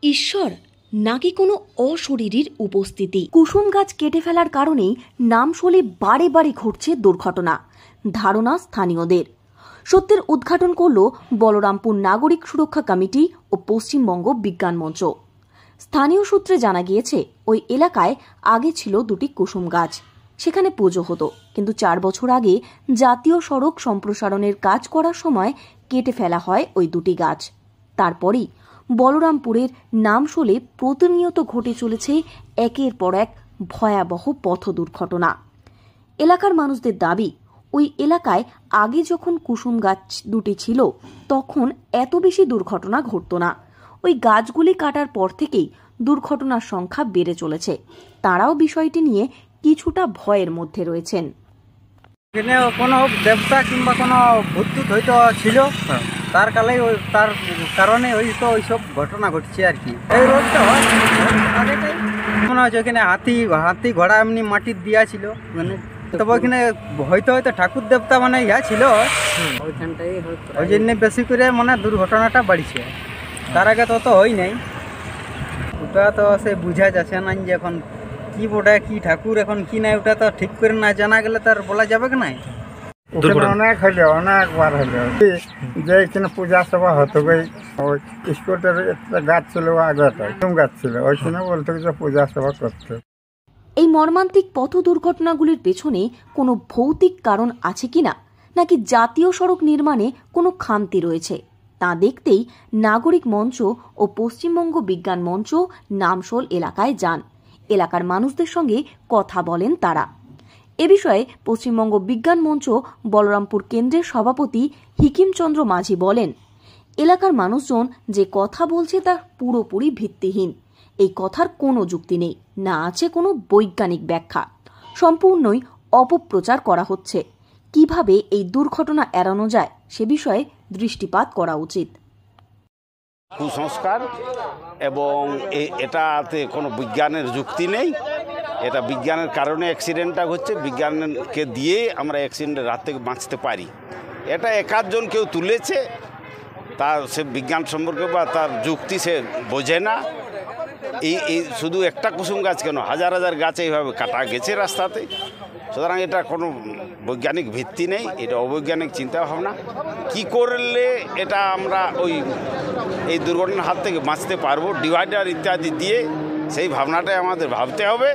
ঈশ্বর নাকি কোনো অশরীরীর উপস্থিতি। কুসুম গাছ কেটে ফেলার কারণেই নামশোলে বারে বারে ঘটছে দুর্ঘটনা, ধারণা স্থানীয়দের। সত্যের উদ্ঘাটন করল বলরামপুর নাগরিক সুরক্ষা কমিটি ও পশ্চিমবঙ্গ বিজ্ঞান মঞ্চ। স্থানীয় সূত্রে জানা গিয়েছে, ওই এলাকায় আগে ছিল দুটি কুসুম গাছ। সেখানে পুজো হতো, কিন্তু 4 বছর আগে জাতীয় সড়ক সম্প্রসারণের কাজ করার সময় কেটে ফেলা হয় ওই দুটি গাছ। তারপরই বলরামপুরের নামশোলে প্রতিনিয়ত ঘটে চলেছে একের পর এক ভয়াবহ পথ দুর্ঘটনা। এলাকার মানুষদের দাবি, ওই এলাকায় আগে যখন কুসুম গাছ দুটি ছিল তখন এত বেশি দুর্ঘটনা ঘটত না। ওই গাছগুলি কাটার পর থেকেই দুর্ঘটনার সংখ্যা বেড়ে চলেছে। তারাও বিষয়টি নিয়ে কিছুটা ভয়ের মধ্যে রয়েছেন। কোনো দেবতা কিংবা কোনো ভূত হয়তো ছিল, তার কারণে হয়তো ওইসব ঘটনা ঘটছে আর কি। এই রোডটা মনে হচ্ছে ওখানে হাতি ঘোড়া এমনি মাটির দিয়া ছিল, মানে তবে ওইখানে হয়তো ঠাকুর দেবতা মানে ইয়া ছিল, ওই জন্য বেশি করে মানে দুর্ঘটনাটা বাড়ছে। তার আগে তো হয় নাই। ওটা তো সে বুঝা যাচ্ছে না যে এখন কি বোটা কি ঠাকুর এখন কি নাই, ওটা তো ঠিক করে না জানা গেলে তার বলা যাবে কি নাই। অনেক হইলে অনেকবার হইলে যে এখানে পূজা সভা হতো, ওই স্কুলের একটা গাছ ছিল, আগে গাছ ছিল, ওইখানে বলতো যে পূজা সভা করতে। এই মর্মান্তিক পথ দুর্ঘটনাগুলির পেছনে কোনো ভৌতিক কারণ আছে কিনা, নাকি জাতীয় সড়ক নির্মাণে কোনো খামতি রয়েছে, তা দেখতেই নাগরিক মঞ্চ ও পশ্চিমবঙ্গ বিজ্ঞান মঞ্চ নামশোল এলাকায় যান। এলাকার মানুষদের সঙ্গে কথা বলেন তারা। এ বিষয়ে পশ্চিমবঙ্গ বিজ্ঞান মঞ্চ বলরামপুর কেন্দ্রের সভাপতি হিকিমচন্দ্র মাঝি বলেন, এলাকার মানুষজন যে কথা বলছে তা পুরোপুরি ভিত্তিহীন। এই কথার কোনো যুক্তি নেই, না আছে কোনো বৈজ্ঞানিক ব্যাখ্যা। সম্পূর্ণই অপপ্রচার করা হচ্ছে। কিভাবে এই দুর্ঘটনা এড়ানো যায় সে বিষয়ে দৃষ্টিপাত করা উচিত। কুসংস্কার এবং এটাতে কোনো বিজ্ঞানের যুক্তি নেই। এটা বিজ্ঞানের কারণে অ্যাক্সিডেন্টটা হচ্ছে, বিজ্ঞানকে দিয়ে আমরা অ্যাক্সিডেন্টের রাত থেকে বাঁচতে পারি। এটা একাধজন কেউ তুলেছে, তার সে বিজ্ঞান সম্পর্কে বা তার যুক্তি সে বোঝে না। এই শুধু একটা কুসুম গাছ কেন, হাজার হাজার গাছ এইভাবে কাটা গেছে রাস্তাতে। সুতরাং এটা কোনো বৈজ্ঞানিক ভিত্তি নেই, এটা অবৈজ্ঞানিক চিন্তাভাবনা। কি করলে এটা আমরা এই দুর্ঘটনার হাত থেকে বাঁচতে পারবো, ডিভাইডার ইত্যাদি দিয়ে, সেই ভাবনাটাই আমাদের ভাবতে হবে।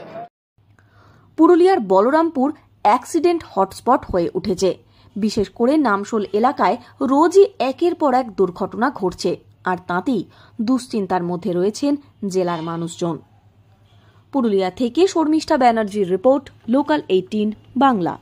পুরুলিয়ার বলরামপুর অ্যাক্সিডেন্ট হটস্পট হয়ে উঠেছে। বিশেষ করে নামশোল এলাকায় রোজই একের পর এক দুর্ঘটনা ঘটছে, আর তাতেই দুশ্চিন্তার মধ্যে রয়েছেন জেলার মানুষজন। পুরুলিয়া থেকে শর্মিষ্ঠা ব্যানার্জির রিপোর্ট, লোকাল 18 বাংলা।